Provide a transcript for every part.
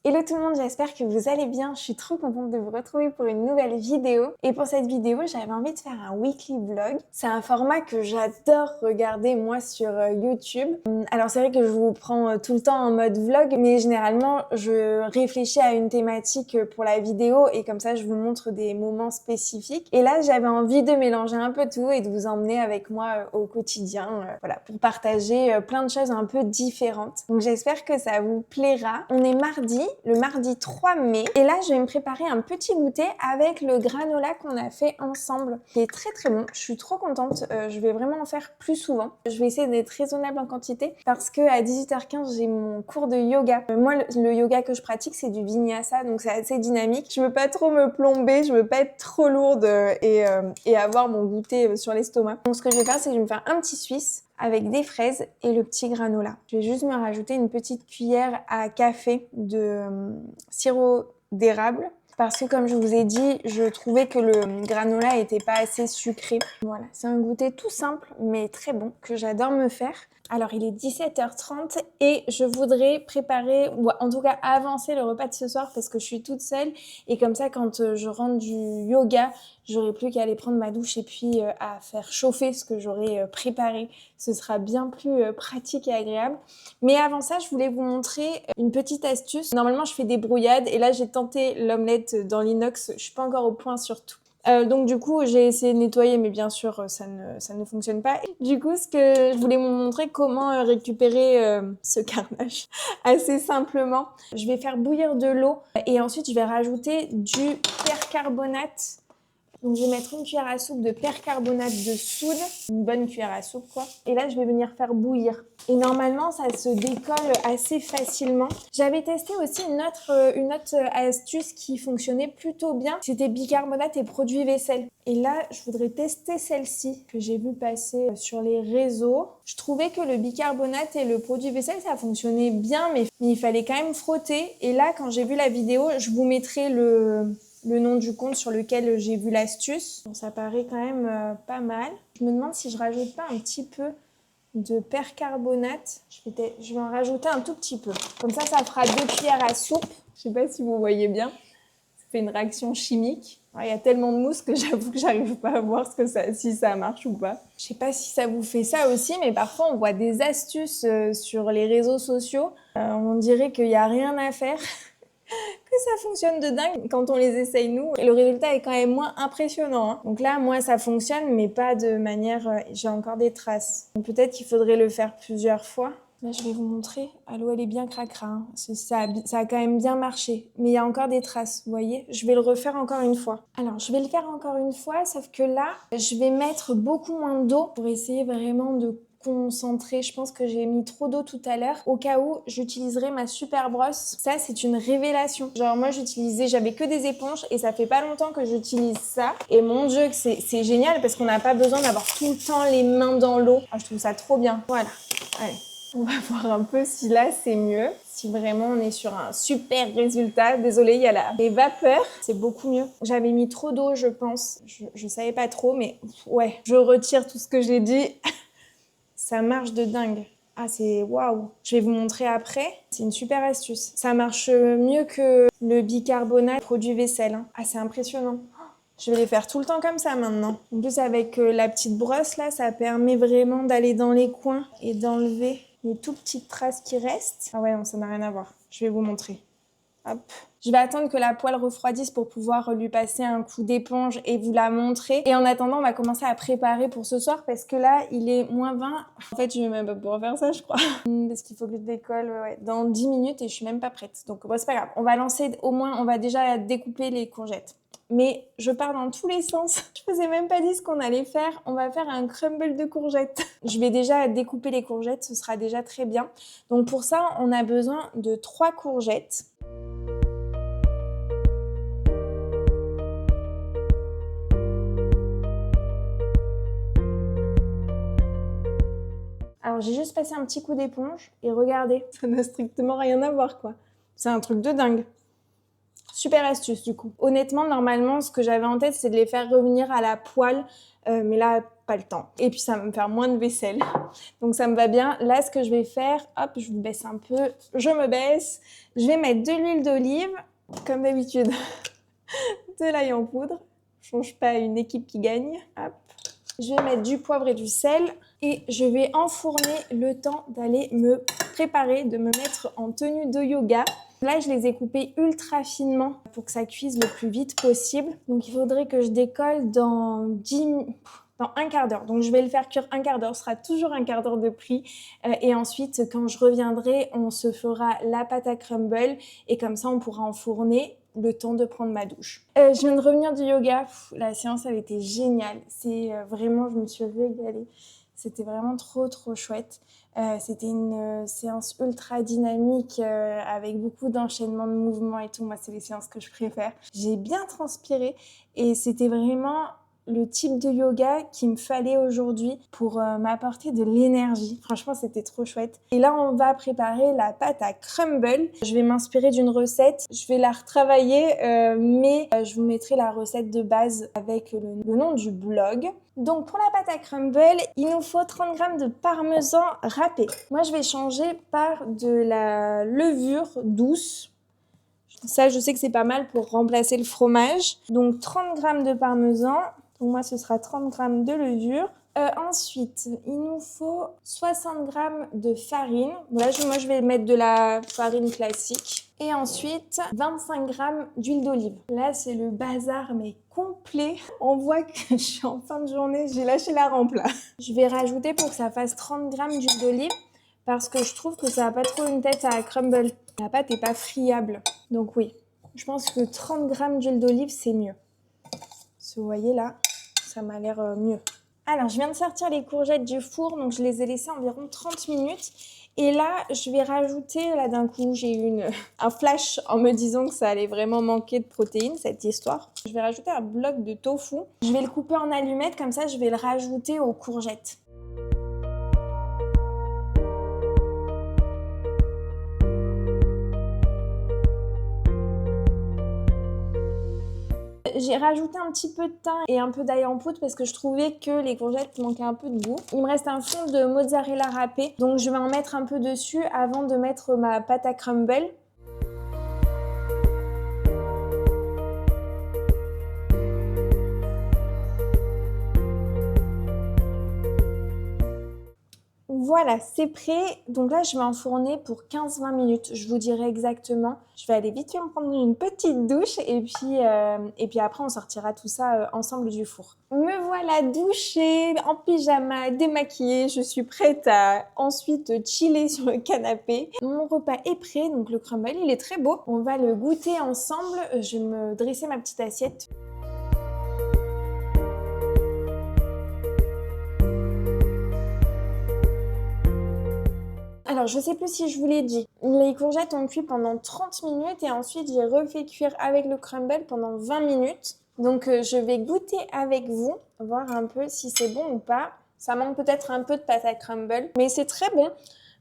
Hello tout le monde, j'espère que vous allez bien. Je suis trop contente de vous retrouver pour une nouvelle vidéo. Et pour cette vidéo, j'avais envie de faire un weekly vlog. C'est un format que j'adore regarder moi sur YouTube. Alors c'est vrai que je vous prends tout le temps en mode vlog, mais généralement je réfléchis à une thématique pour la vidéo et comme ça je vous montre des moments spécifiques. Et là j'avais envie de mélanger un peu tout et de vous emmener avec moi au quotidien, voilà, pour partager plein de choses un peu différentes. Donc j'espère que ça vous plaira. On est mardi, le mardi 3 mai. Et là, je vais me préparer un petit goûter avec le granola qu'on a fait ensemble. Qui est très très bon. Je suis trop contente. Je vais vraiment en faire plus souvent. Je vais essayer d'être raisonnable en quantité parce que à 18h15, j'ai mon cours de yoga. Moi, le yoga que je pratique, c'est du vinyasa, donc c'est assez dynamique. Je veux pas trop me plomber, je veux pas être trop lourde et avoir mon goûter sur l'estomac. Donc ce que je vais faire, c'est que je vais me faire un petit suisse avec des fraises et le petit granola. Je vais juste me rajouter une petite cuillère à café de sirop d'érable parce que comme je vous ai dit, je trouvais que le granola était pas assez sucré. Voilà, c'est un goûter tout simple mais très bon que j'adore me faire. Alors il est 17h30 et je voudrais préparer, ou en tout cas avancer le repas de ce soir parce que je suis toute seule et comme ça quand je rentre du yoga, j'aurai plus qu'à aller prendre ma douche et puis à faire chauffer ce que j'aurai préparé. Ce sera bien plus pratique et agréable. Mais avant ça, je voulais vous montrer une petite astuce. Normalement, je fais des brouillades et là, j'ai tenté l'omelette dans l'inox. Je suis pas encore au point sur tout. Donc du coup, j'ai essayé de nettoyer, mais bien sûr, ça ne fonctionne pas. Et du coup, ce que je voulais vous montrer, comment récupérer ce carnage assez simplement. Je vais faire bouillir de l'eau et ensuite, je vais rajouter du percarbonate. Donc je vais mettre une cuillère à soupe de percarbonate de soude, une bonne cuillère à soupe quoi. Et là je vais venir faire bouillir. Et normalement ça se décolle assez facilement. J'avais testé aussi une autre astuce qui fonctionnait plutôt bien. C'était bicarbonate et produit vaisselle. Et là je voudrais tester celle-ci que j'ai vu passer sur les réseaux. Je trouvais que le bicarbonate et le produit vaisselle ça fonctionnait bien mais il fallait quand même frotter. Et là quand j'ai vu la vidéo, je vous mettrai le nom du compte sur lequel j'ai vu l'astuce. Bon, ça paraît quand même pas mal. Je me demande si je rajoute pas un petit peu de percarbonate. Je vais en rajouter un tout petit peu. Comme ça fera 2 cuillères à soupe. Je sais pas si vous voyez bien. Ça fait une réaction chimique. Alors, il y a tellement de mousse que j'avoue que j'arrive pas à voir si ça marche ou pas. Je sais pas si ça vous fait ça aussi, mais parfois on voit des astuces sur les réseaux sociaux. On dirait qu'il y a rien à faire. Que ça fonctionne de dingue quand on les essaye nous. Et le résultat est quand même moins impressionnant. Hein. Donc là, moi, ça fonctionne, mais pas de manière... j'ai encore des traces. Donc peut-être qu'il faudrait le faire plusieurs fois. Là, je vais vous montrer. Ah, l'eau, elle est bien cracra. Hein. Ça a quand même bien marché. Mais il y a encore des traces, vous voyez. Je vais le refaire encore une fois. Alors, je vais le faire encore une fois, sauf que là, je vais mettre beaucoup moins d'eau pour essayer vraiment de concentrer. Je pense que j'ai mis trop d'eau tout à l'heure. Au cas où, j'utiliserai ma super brosse. Ça, c'est une révélation. Genre, moi, j'avais que des éponges et ça fait pas longtemps que j'utilise ça. Et mon Dieu, que c'est génial parce qu'on n'a pas besoin d'avoir tout le temps les mains dans l'eau. Ah, je trouve ça trop bien. Voilà. Allez. On va voir un peu si là c'est mieux, si vraiment on est sur un super résultat. Désolée, il y a les vapeurs, c'est beaucoup mieux. J'avais mis trop d'eau, je pense. Je savais pas trop, mais ouais, je retire tout ce que j'ai dit. Ça marche de dingue. Ah, c'est waouh. Je vais vous montrer après. C'est une super astuce. Ça marche mieux que le bicarbonate produit vaisselle. Hein. Ah, c'est impressionnant. Je vais les faire tout le temps comme ça maintenant. En plus, avec la petite brosse là, ça permet vraiment d'aller dans les coins et d'enlever les tout petites traces qui restent. Ah ouais, non, ça n'a rien à voir. Je vais vous montrer. Hop. Je vais attendre que la poêle refroidisse pour pouvoir lui passer un coup d'éponge et vous la montrer. Et en attendant, on va commencer à préparer pour ce soir parce que là, il est -20. En fait, je vais même pas pouvoir faire ça, je crois. Parce qu'il faut que je décolle dans 10 minutes et je suis même pas prête. Donc, bon, c'est pas grave. On va lancer, au moins, on va déjà découper les courgettes. Mais je pars dans tous les sens. Je vous ai même pas dit ce qu'on allait faire. On va faire un crumble de courgettes. Je vais déjà découper les courgettes, ce sera déjà très bien. Donc pour ça, on a besoin de 3 courgettes. Alors j'ai juste passé un petit coup d'éponge et regardez, ça n'a strictement rien à voir quoi. C'est un truc de dingue. Super astuce du coup. Honnêtement, normalement, ce que j'avais en tête, c'est de les faire revenir à la poêle. Mais là, pas le temps. Et puis ça va me faire moins de vaisselle. Donc ça me va bien. Là, ce que je vais faire, hop, je me baisse un peu. Je me baisse. Je vais mettre de l'huile d'olive, comme d'habitude, de l'ail en poudre. Je change pas une équipe qui gagne. Hop. Je vais mettre du poivre et du sel. Et je vais enfourner le temps d'aller me préparer, de me mettre en tenue de yoga. Là, je les ai coupés ultra finement pour que ça cuise le plus vite possible. Donc, il faudrait que je décolle dans un quart d'heure. Donc, je vais le faire cuire un quart d'heure. Ce sera toujours un quart d'heure de prix. Et ensuite, quand je reviendrai, on se fera la pâte à crumble. Et comme ça, on pourra enfourner le temps de prendre ma douche. Je viens de revenir du yoga. La séance, elle était géniale. Vraiment, je me suis régalée. C'était vraiment trop chouette. C'était une séance ultra dynamique avec beaucoup d'enchaînements de mouvements et tout. Moi, c'est les séances que je préfère. J'ai bien transpiré et c'était vraiment le type de yoga qu'il me fallait aujourd'hui pour m'apporter de l'énergie. Franchement, c'était trop chouette. Et là, on va préparer la pâte à crumble. Je vais m'inspirer d'une recette. Je vais la retravailler, mais je vous mettrai la recette de base avec le nom du blog. Donc, pour la pâte à crumble, il nous faut 30 g de parmesan râpé. Moi, je vais changer par de la levure douce. Ça, je sais que c'est pas mal pour remplacer le fromage. Donc, 30 g de parmesan. Donc moi, ce sera 30 g de levure. Ensuite, il nous faut 60 g de farine. Là, moi, je vais mettre de la farine classique. Et ensuite, 25 g d'huile d'olive. Là, c'est le bazar, mais complet. On voit que je suis en fin de journée, j'ai lâché la rampe là. Je vais rajouter pour que ça fasse 30 g d'huile d'olive parce que je trouve que ça n'a pas trop une tête à crumble. La pâte n'est pas friable. Donc oui, je pense que 30 g d'huile d'olive, c'est mieux. Vous voyez là, ça m'a l'air mieux. Alors, je viens de sortir les courgettes du four, donc je les ai laissées environ 30 minutes. Et là, je vais rajouter, là d'un coup, j'ai eu un flash en me disant que ça allait vraiment manquer de protéines, cette histoire. Je vais rajouter un bloc de tofu. Je vais le couper en allumettes, comme ça je vais le rajouter aux courgettes. J'ai rajouté un petit peu de thym et un peu d'ail en poudre parce que je trouvais que les courgettes manquaient un peu de goût. Il me reste un fond de mozzarella râpé, donc je vais en mettre un peu dessus avant de mettre ma pâte à crumble. Voilà, c'est prêt. Donc là, je vais enfourner pour 15-20 minutes. Je vous dirai exactement. Je vais aller vite fait me prendre une petite douche et puis après, on sortira tout ça ensemble du four. Me voilà douchée, en pyjama, démaquillée. Je suis prête à ensuite chiller sur le canapé. Mon repas est prêt, donc le crumble, il est très beau. On va le goûter ensemble. Je vais me dresser ma petite assiette. Alors, je sais plus si je vous l'ai dit. Les courgettes ont cuit pendant 30 minutes et ensuite j'ai refait cuire avec le crumble pendant 20 minutes. Donc, je vais goûter avec vous, voir un peu si c'est bon ou pas. Ça manque peut-être un peu de pâte à crumble, mais c'est très bon.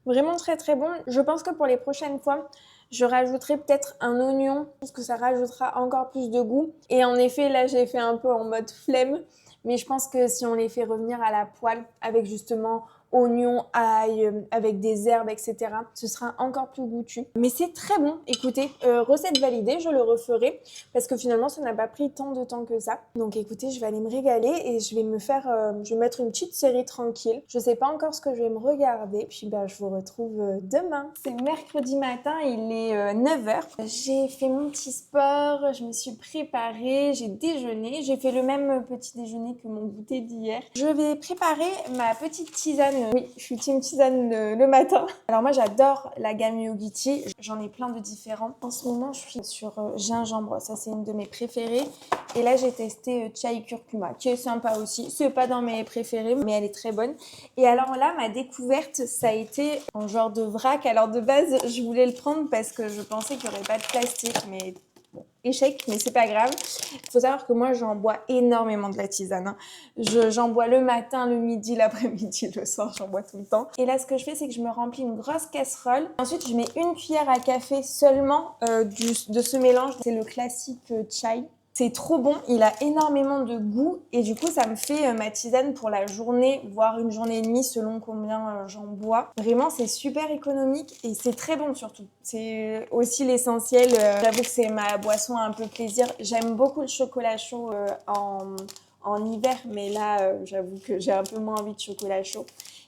Vraiment très bon. Je pense que pour les prochaines fois, je rajouterai peut-être un oignon parce que ça rajoutera encore plus de goût. Et en effet, là, j'ai fait un peu en mode flemme. Mais je pense que si on les fait revenir à la poêle avec justement oignons, ail, avec des herbes, etc. Ce sera encore plus goûtu. Mais c'est très bon. Écoutez, recette validée, je le referai parce que finalement, ça n'a pas pris tant de temps que ça. Donc écoutez, je vais aller me régaler et je vais je vais mettre une petite série tranquille. Je sais pas encore ce que je vais me regarder. Puis je vous retrouve demain. C'est mercredi matin, il est 9h. J'ai fait mon petit sport, je me suis préparée, j'ai déjeuné. J'ai fait le même petit déjeuner que mon goûter d'hier. Je vais préparer ma petite tisane. Oui, je suis team tisane le matin. Alors moi, j'adore la gamme Yogiti. J'en ai plein de différents. En ce moment, je suis sur gingembre. Ça, c'est une de mes préférées. Et là, j'ai testé chai curcuma, qui est sympa aussi. C'est pas dans mes préférés, mais elle est très bonne. Et alors là, ma découverte, ça a été en genre de vrac. Alors de base, je voulais le prendre parce que je pensais qu'il n'y aurait pas de plastique, mais bon, échec, mais c'est pas grave. Il faut savoir que moi, j'en bois énormément de la tisane. Hein. J'en bois le matin, le midi, l'après-midi, le soir, j'en bois tout le temps. Et là, ce que je fais, c'est que je me remplis une grosse casserole. Ensuite, je mets une cuillère à café seulement de ce mélange. C'est le classique chai. C'est trop bon, il a énormément de goût et du coup ça me fait ma tisane pour la journée, voire une journée et demie selon combien j'en bois. Vraiment c'est super économique et c'est très bon surtout. C'est aussi l'essentiel, j'avoue que c'est ma boisson un peu plaisir. J'aime beaucoup le chocolat chaud en hiver, mais là j'avoue que j'ai un peu moins envie de chocolat chaud.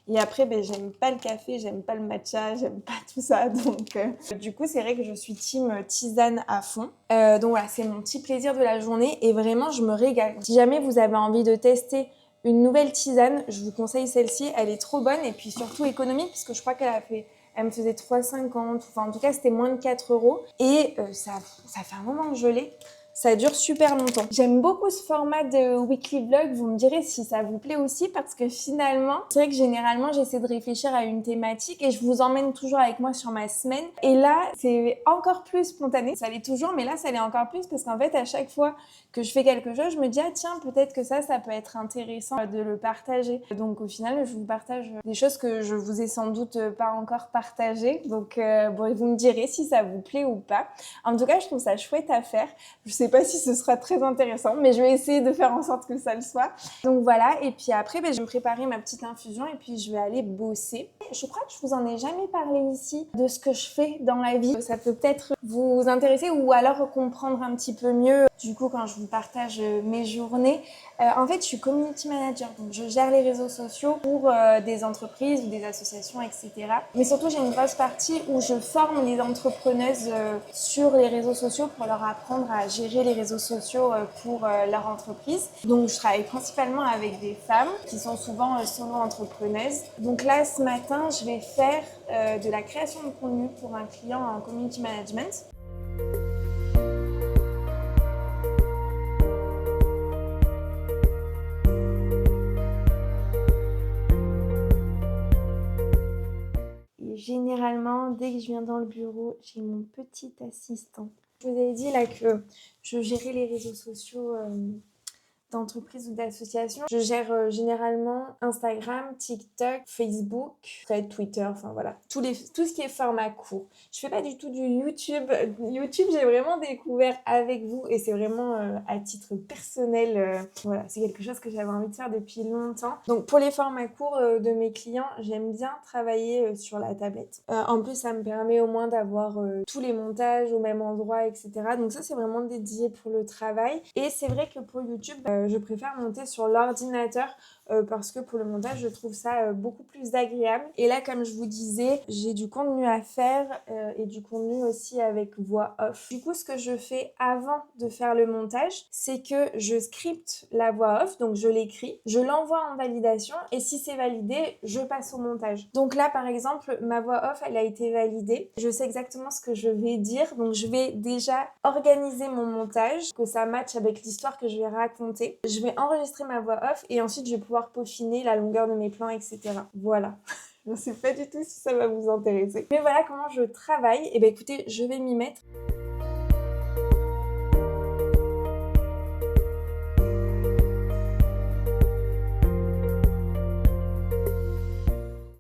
Et après, j'aime pas le café, j'aime pas le matcha, j'aime pas tout ça. Donc, du coup, c'est vrai que je suis team tisane à fond. Donc voilà, c'est mon petit plaisir de la journée et vraiment, je me régale. Si jamais vous avez envie de tester une nouvelle tisane, je vous conseille celle-ci. Elle est trop bonne et puis surtout économique parce que je crois elle me faisait 3,50. Enfin, en tout cas, c'était moins de 4 euros. Et ça fait un moment que je l'ai. Ça dure super longtemps. J'aime beaucoup ce format de weekly vlog. Vous me direz si ça vous plaît aussi parce que finalement, c'est vrai que généralement, j'essaie de réfléchir à une thématique et je vous emmène toujours avec moi sur ma semaine. Et là, c'est encore plus spontané. Ça l'est toujours, mais là, ça l'est encore plus parce qu'en fait, à chaque fois que je fais quelque chose, je me dis, ah tiens, peut-être que ça peut être intéressant de le partager. Donc au final, je vous partage des choses que je vous ai sans doute pas encore partagées. Donc bon, vous me direz si ça vous plaît ou pas. En tout cas, je trouve ça chouette à faire. Je sais pas si ce sera très intéressant, mais je vais essayer de faire en sorte que ça le soit. Donc voilà, et puis après, je vais me préparer ma petite infusion et puis je vais aller bosser. Je crois que je vous en ai jamais parlé ici de ce que je fais dans la vie. Ça peut peut-être vous intéresser ou alors comprendre un petit peu mieux, du coup, quand je vous partage mes journées. En fait, je suis community manager, donc je gère les réseaux sociaux pour des entreprises ou des associations, etc. Mais surtout, j'ai une grosse partie où je forme les entrepreneuses sur les réseaux sociaux pour leur apprendre à gérer les réseaux sociaux pour leur entreprise. Donc, je travaille principalement avec des femmes qui sont souvent solo-entrepreneuses. Donc là, ce matin, je vais faire de la création de contenu pour un client en community management. Et généralement, dès que je viens dans le bureau, j'ai mon petit assistant. Je vous avais dit là que je gérais les réseaux sociaux d'entreprise ou d'association. Je gère généralement Instagram, TikTok, Facebook, Thread, Twitter, enfin voilà, tout ce qui est format court. Je fais pas du tout du YouTube. YouTube, j'ai vraiment découvert avec vous et c'est vraiment à titre personnel. Voilà, c'est quelque chose que j'avais envie de faire depuis longtemps. Donc pour les formats courts de mes clients, j'aime bien travailler sur la tablette. En plus, ça me permet au moins d'avoir tous les montages au même endroit, etc. Donc ça, c'est vraiment dédié pour le travail. Et c'est vrai que pour YouTube, je préfère monter sur l'ordinateur parce que pour le montage, je trouve ça beaucoup plus agréable. Et là, comme je vous disais, j'ai du contenu à faire et du contenu aussi avec voix off. Du coup, ce que je fais avant de faire le montage, c'est que je scripte la voix off, donc je l'écris, je l'envoie en validation et si c'est validé, je passe au montage. Donc là, par exemple, ma voix off, elle a été validée. Je sais exactement ce que je vais dire, donc je vais déjà organiser mon montage, que ça matche avec l'histoire que je vais raconter. Je vais enregistrer ma voix off et ensuite je vais pouvoir peaufiner la longueur de mes plans, etc. Voilà. Je ne sais pas du tout si ça va vous intéresser. Mais voilà comment je travaille. Et bien écoutez, je vais m'y mettre.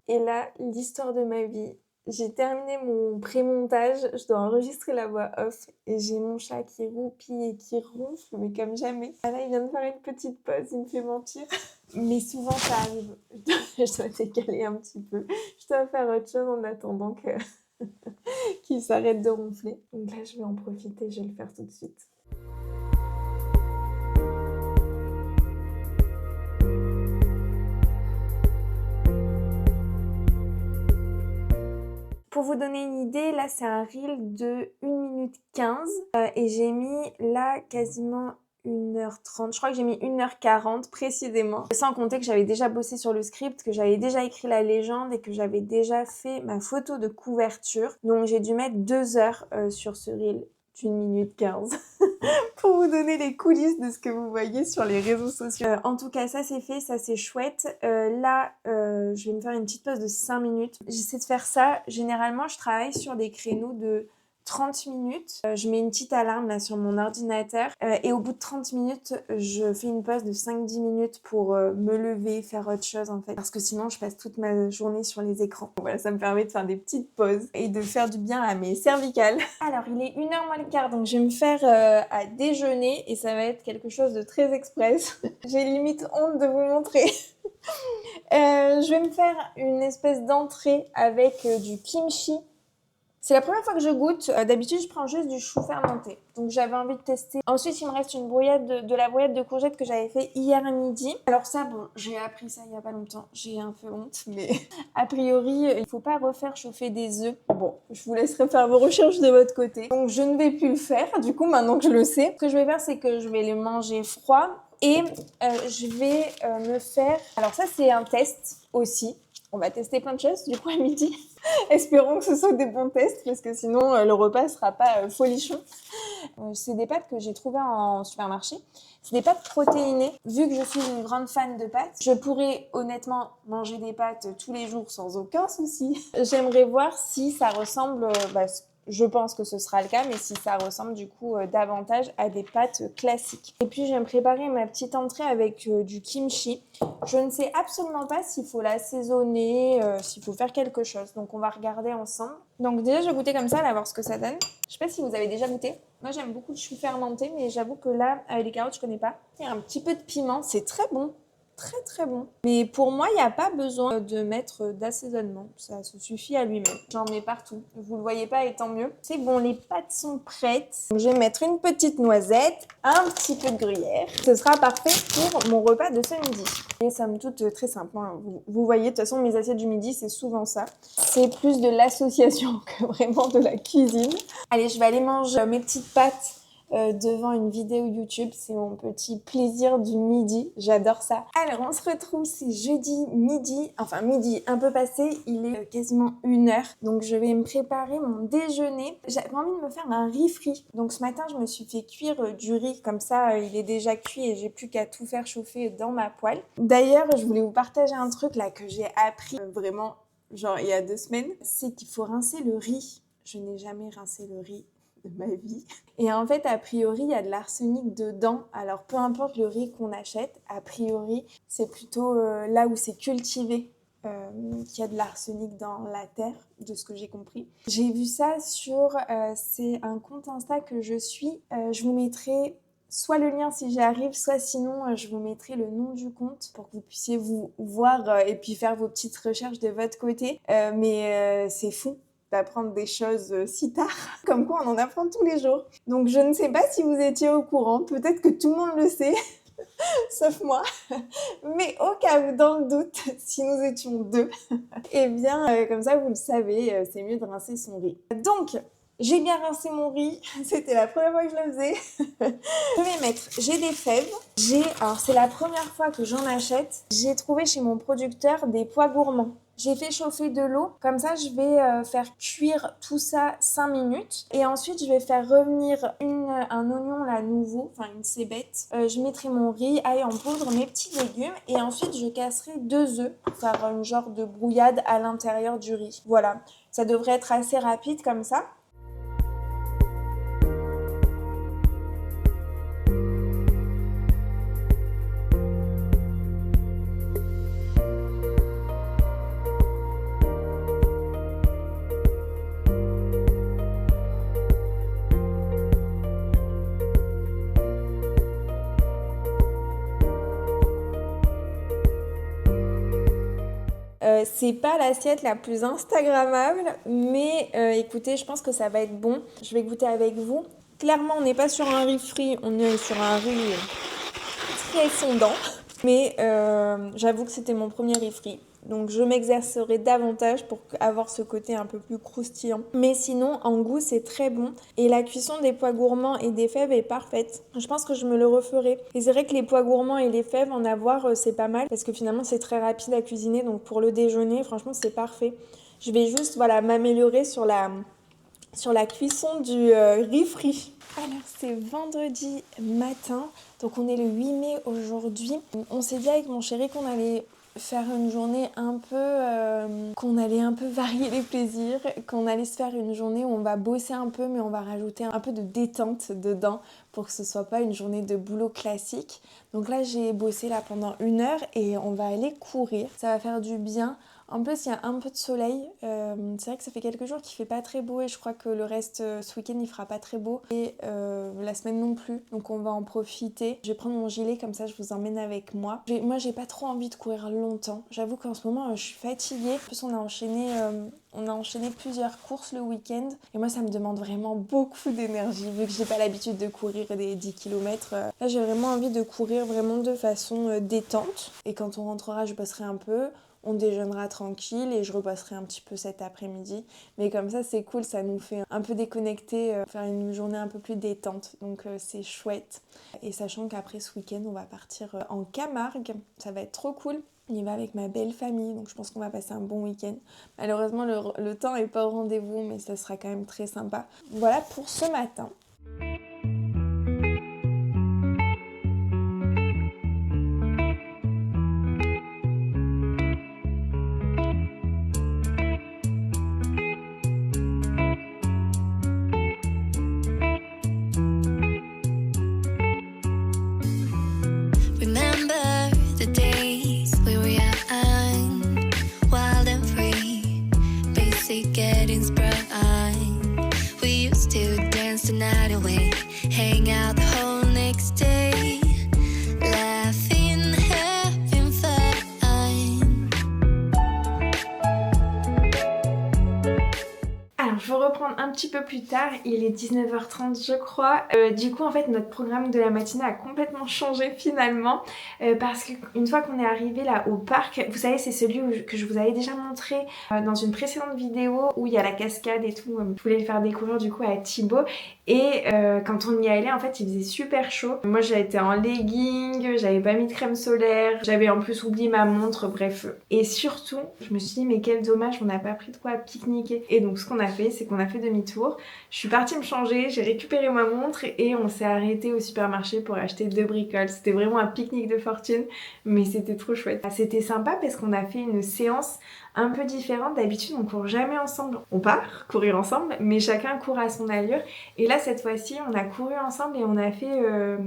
Et là, l'histoire de ma vie. J'ai terminé mon pré-montage, je dois enregistrer la voix off et j'ai mon chat qui roupille et qui ronfle, mais comme jamais. Ah là, il vient de faire une petite pause, il me fait mentir. Mais souvent, ça arrive. Je dois décaler un petit peu. Je dois faire autre chose en attendant qu'il s'arrête de ronfler. Donc là, je vais en profiter, je vais le faire tout de suite. Pour vous donner une idée, là c'est un reel de 1 minute 15 et j'ai mis là quasiment 1h30, je crois que j'ai mis 1h40 précisément. Sans compter que j'avais déjà bossé sur le script, que j'avais déjà écrit la légende et que j'avais déjà fait ma photo de couverture. Donc j'ai dû mettre 2 heures sur ce reel d'1 minute 15 pour vous donner les coulisses de ce que vous voyez sur les réseaux sociaux. En tout cas, ça c'est fait, ça c'est chouette. Là, je vais me faire une petite pause de 5 minutes. J'essaie de faire ça. Généralement, je travaille sur des créneaux de 30 minutes. Je mets une petite alarme là sur mon ordinateur et au bout de 30 minutes, je fais une pause de 5-10 minutes pour me lever, faire autre chose en fait. Parce que sinon, je passe toute ma journée sur les écrans. Voilà, ça me permet de faire des petites pauses et de faire du bien à mes cervicales. Alors, il est 1h moins le quart, donc je vais me faire à déjeuner et ça va être quelque chose de très express. J'ai limite honte de vous montrer. Je vais me faire une espèce d'entrée avec du kimchi. C'est la première fois que je goûte. D'habitude, je prends juste du chou fermenté. Donc, j'avais envie de tester. Ensuite, il me reste une brouillade de la brouillade de courgettes que j'avais fait hier à midi. Alors ça, bon, j'ai appris ça il y a pas longtemps. J'ai un peu honte, mais a priori, il faut pas refaire chauffer des œufs. Bon, je vous laisserai faire vos recherches de votre côté. Donc, je ne vais plus le faire. Du coup, maintenant que je le sais, ce que je vais faire, c'est que je vais les manger froids. Et je vais me faire... Alors ça, c'est un test aussi. On va tester plein de choses du coup à midi. Espérons que ce soit des bons tests parce que sinon le repas sera pas folichon. C'est des pâtes que j'ai trouvées en supermarché. C'est des pâtes protéinées. Vu que je suis une grande fan de pâtes, je pourrais honnêtement manger des pâtes tous les jours sans aucun souci. J'aimerais voir si ça ressemble... je pense que ce sera le cas, mais si ça ressemble du coup davantage à des pâtes classiques. Et puis je vais me préparer ma petite entrée avec du kimchi. Je ne sais absolument pas s'il faut l'assaisonner, s'il faut faire quelque chose. Donc on va regarder ensemble. Donc déjà je vais goûter comme ça, là, voir ce que ça donne. Je sais pas si vous avez déjà goûté. Moi j'aime beaucoup le chou fermenté, mais j'avoue que là, avec les carottes, je connais pas. Il y a un petit peu de piment, c'est très bon. Très très bon. Mais pour moi, il n'y a pas besoin de mettre d'assaisonnement. Ça se suffit à lui-même. J'en mets partout. Vous le voyez pas et tant mieux. C'est bon, les pâtes sont prêtes. Donc, je vais mettre une petite noisette, un petit peu de gruyère. Ce sera parfait pour mon repas de ce midi. Et somme toute très simple. Hein. Vous voyez, de toute façon, mes assiettes du midi, c'est souvent ça. C'est plus de l'association que vraiment de la cuisine. Allez, je vais aller manger mes petites pâtes devant une vidéo YouTube. C'est mon petit plaisir du midi. J'adore ça. Alors, on se retrouve, c'est jeudi midi. Enfin, midi un peu passé. Il est quasiment 1h. Donc, je vais me préparer mon déjeuner. J'avais envie de me faire un riz frit. Donc, ce matin, je me suis fait cuire du riz. Comme ça, il est déjà cuit et j'ai plus qu'à tout faire chauffer dans ma poêle. D'ailleurs, je voulais vous partager un truc là que j'ai appris vraiment, genre, il y a 2 semaines. C'est qu'il faut rincer le riz. Je n'ai jamais rincé le riz de ma vie. Et en fait, a priori, il y a de l'arsenic dedans. Alors, peu importe le riz qu'on achète, a priori, c'est plutôt là où c'est cultivé qu'il y a de l'arsenic dans la terre, de ce que j'ai compris. J'ai vu ça sur... c'est un compte Insta que je suis. Je vous mettrai soit le lien si j'y arrive, soit sinon je vous mettrai le nom du compte pour que vous puissiez vous voir et puis faire vos petites recherches de votre côté. Mais c'est fou d'apprendre des choses si tard, comme quoi on en apprend tous les jours. Donc je ne sais pas si vous étiez au courant, peut-être que tout le monde le sait, sauf moi, mais au cas où, dans le doute, si nous étions 2, eh bien comme ça vous le savez, c'est mieux de rincer son riz. Donc, j'ai bien rincé mon riz, c'était la première fois que je le faisais. Je vais mettre, j'ai des fèves, alors c'est la première fois que j'en achète, j'ai trouvé chez mon producteur des pois gourmands. J'ai fait chauffer de l'eau, comme ça je vais faire cuire tout ça 5 minutes et ensuite je vais faire revenir un oignon là nouveau, enfin une cébette. Je mettrai mon riz, ail en poudre, mes petits légumes et ensuite je casserai 2 œufs pour faire une genre de brouillade à l'intérieur du riz. Voilà, ça devrait être assez rapide comme ça. C'est pas l'assiette la plus instagrammable, mais écoutez, je pense que ça va être bon. Je vais goûter avec vous. Clairement, on n'est pas sur un riz frit, on est sur un riz très fondant. Mais j'avoue que c'était mon premier riz frit. Donc je m'exercerai davantage pour avoir ce côté un peu plus croustillant. Mais sinon, en goût, c'est très bon. Et la cuisson des pois gourmands et des fèves est parfaite. Je pense que je me le referai. Et c'est vrai que les pois gourmands et les fèves, en avoir, c'est pas mal. Parce que finalement, c'est très rapide à cuisiner. Donc pour le déjeuner, franchement, c'est parfait. Je vais juste m'améliorer sur la cuisson du riz frit. Alors c'est vendredi matin, donc on est le 8 mai aujourd'hui. On s'est dit avec mon chéri qu'on allait faire une journée un peu... qu'on allait un peu varier les plaisirs, qu'on allait se faire une journée où on va bosser un peu mais on va rajouter un peu de détente dedans pour que ce soit pas une journée de boulot classique. Donc là j'ai bossé là pendant 1 heure et on va aller courir, ça va faire du bien. En plus, il y a un peu de soleil. C'est vrai que ça fait quelques jours qu'il fait pas très beau et je crois que le reste, ce week-end, il fera pas très beau. Et la semaine non plus. Donc on va en profiter. Je vais prendre mon gilet, comme ça je vous emmène avec moi. Moi, j'ai pas trop envie de courir longtemps. J'avoue qu'en ce moment, je suis fatiguée. En plus, on a enchaîné plusieurs courses le week-end. Et moi, ça me demande vraiment beaucoup d'énergie, vu que j'ai pas l'habitude de courir des 10 km. Là, j'ai vraiment envie de courir vraiment de façon détente. Et quand on rentrera, je passerai un peu. On déjeunera tranquille et je repasserai un petit peu cet après-midi. Mais comme ça, c'est cool, ça nous fait un peu déconnecter, faire une journée un peu plus détente. Donc c'est chouette. Et sachant qu'après ce week-end, on va partir en Camargue. Ça va être trop cool. On y va avec ma belle famille, donc je pense qu'on va passer un bon week-end. Malheureusement, le temps n'est pas au rendez-vous, mais ça sera quand même très sympa. Voilà pour ce matin. Je vais reprendre un petit peu plus tard, il est 19h30 je crois. Du coup en fait notre programme de la matinée a complètement changé finalement parce qu'une fois qu'on est arrivé là au parc, vous savez c'est celui que je vous avais déjà montré dans une précédente vidéo où il y a la cascade et tout, je voulais le faire découvrir du coup à Thibaut et quand on y allait en fait il faisait super chaud. Moi j'ai été en legging, j'avais pas mis de crème solaire, j'avais en plus oublié ma montre, bref. Et surtout je me suis dit mais quel dommage on n'a pas pris de quoi pique-niquer. Et donc ce qu'on a fait c'est qu'on a fait demi-tour. Je suis partie me changer, j'ai récupéré ma montre et on s'est arrêté au supermarché pour acheter 2 bricoles. C'était vraiment un pique-nique de fortune, mais c'était trop chouette. C'était sympa parce qu'on a fait une séance un peu différente. D'habitude on court jamais ensemble. On part courir ensemble, mais chacun court à son allure. Et là cette fois-ci on a couru ensemble et on a fait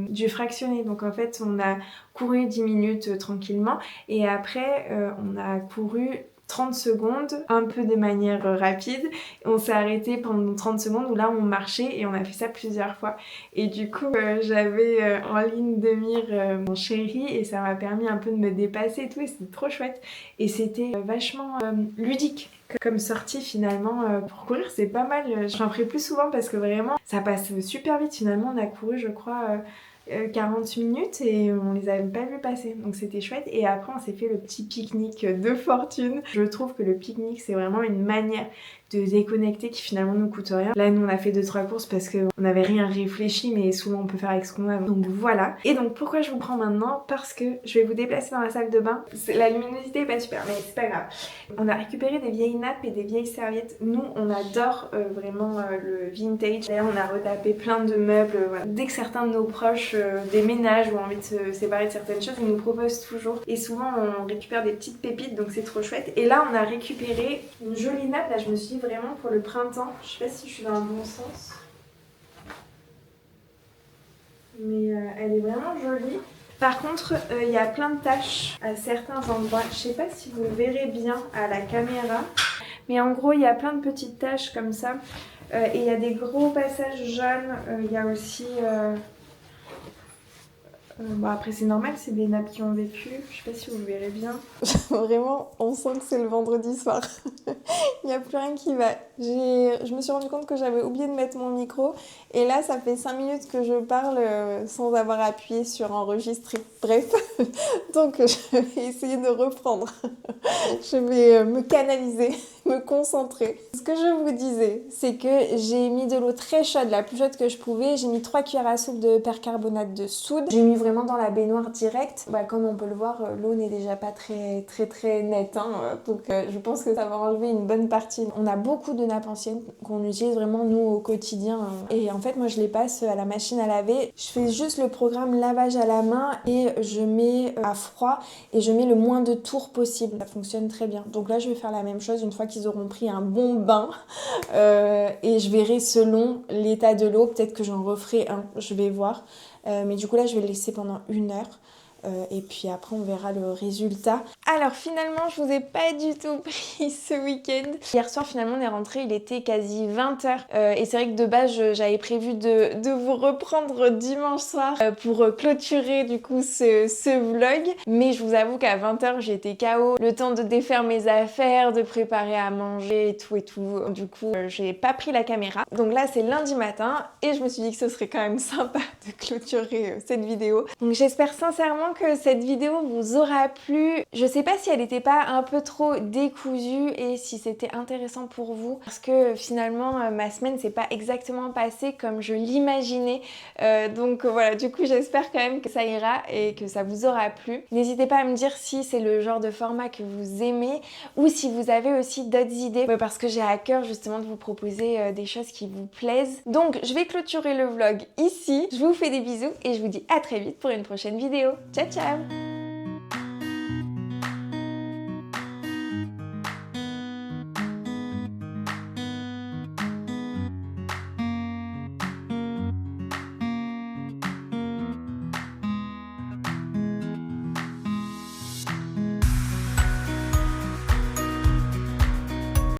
du fractionné. Donc en fait on a couru 10 minutes tranquillement et après on a couru 30 secondes, un peu de manière rapide. On s'est arrêté pendant 30 secondes où là on marchait et on a fait ça plusieurs fois. Et du coup j'avais en ligne de mire mon chéri et ça m'a permis un peu de me dépasser et tout et c'était trop chouette. Et c'était vachement ludique comme sortie finalement pour courir, c'est pas mal. J'en ferai plus souvent parce que vraiment ça passe super vite. Finalement on a couru je crois 40 minutes et on les avait pas vus passer, donc c'était chouette. Et après on s'est fait le petit pique-nique de fortune. Je trouve que le pique-nique c'est vraiment une manière de déconnecter qui finalement nous coûte rien. Là nous on a fait 2-3 courses parce qu'on n'avait rien réfléchi, mais souvent on peut faire avec ce qu'on a, donc voilà. Et donc pourquoi je vous prends maintenant? Parce que je vais vous déplacer dans la salle de bain. La luminosité est pas super mais c'est pas grave. On a récupéré des vieilles nappes et des vieilles serviettes. Nous on adore vraiment le vintage. D'ailleurs on a retapé plein de meubles, voilà. Dès que certains de nos proches déménagent ou ont envie de se séparer de certaines choses, ils nous proposent toujours et souvent on récupère des petites pépites, donc c'est trop chouette. Et là on a récupéré une jolie nappe. Là je me suis dit vraiment pour le printemps, je sais pas si je suis dans le bon sens, mais elle est vraiment jolie. Par contre il y a plein de taches à certains endroits, je sais pas si vous le verrez bien à la caméra, mais en gros il y a plein de petites taches comme ça et il y a des gros passages jaunes. Il y a aussi bon après c'est normal, c'est des nappes qui ont vécu, je sais pas si vous le verrez bien. Vraiment on sent que c'est le vendredi soir. Il n'y a plus rien qui va. Je me suis rendu compte que j'avais oublié de mettre mon micro et là ça fait 5 minutes que je parle sans avoir appuyé sur enregistrer. Bref, donc je vais essayer de reprendre. Je vais me canaliser me concentrer. Ce que je vous disais, c'est que j'ai mis de l'eau très chaude, la plus chaude que je pouvais. J'ai mis 3 cuillères à soupe de percarbonate de soude. J'ai mis vraiment dans la baignoire directe. Comme on peut le voir, l'eau n'est déjà pas très nette, hein. Donc je pense que ça va enlever une bonne partie. On a beaucoup de nappes anciennes qu'on utilise vraiment nous au quotidien. Et en fait, moi je les passe à la machine à laver. Je fais juste le programme lavage à la main et je mets à froid et je mets le moins de tours possible. Ça fonctionne très bien. Donc là, je vais faire la même chose une fois qu'ils auront pris un bon bain. Et je verrai selon l'état de l'eau. Peut-être que j'en referai un, je vais voir. Mais du coup là, je vais le laisser pendant 1 heure. Et puis après on verra le résultat. Alors finalement je vous ai pas du tout pris ce week-end. Hier soir finalement on est rentré, il était quasi 20h et c'est vrai que de base j'avais prévu de vous reprendre dimanche soir pour clôturer du coup ce vlog. Mais je vous avoue qu'à 20h j'étais KO, le temps de défaire mes affaires, de préparer à manger et tout. Du coup j'ai pas pris la caméra. Donc là c'est lundi matin et je me suis dit que ce serait quand même sympa de clôturer cette vidéo. Donc j'espère sincèrement que cette vidéo vous aura plu. Je sais pas si elle n'était pas un peu trop décousue et si c'était intéressant pour vous parce que finalement ma semaine s'est pas exactement passée comme je l'imaginais. Donc voilà, du coup j'espère quand même que ça ira et que ça vous aura plu. N'hésitez pas à me dire si c'est le genre de format que vous aimez ou si vous avez aussi d'autres idées parce que j'ai à cœur justement de vous proposer des choses qui vous plaisent. Donc je vais clôturer le vlog ici. Je vous fais des bisous et je vous dis à très vite pour une prochaine vidéo. Ciao ciao!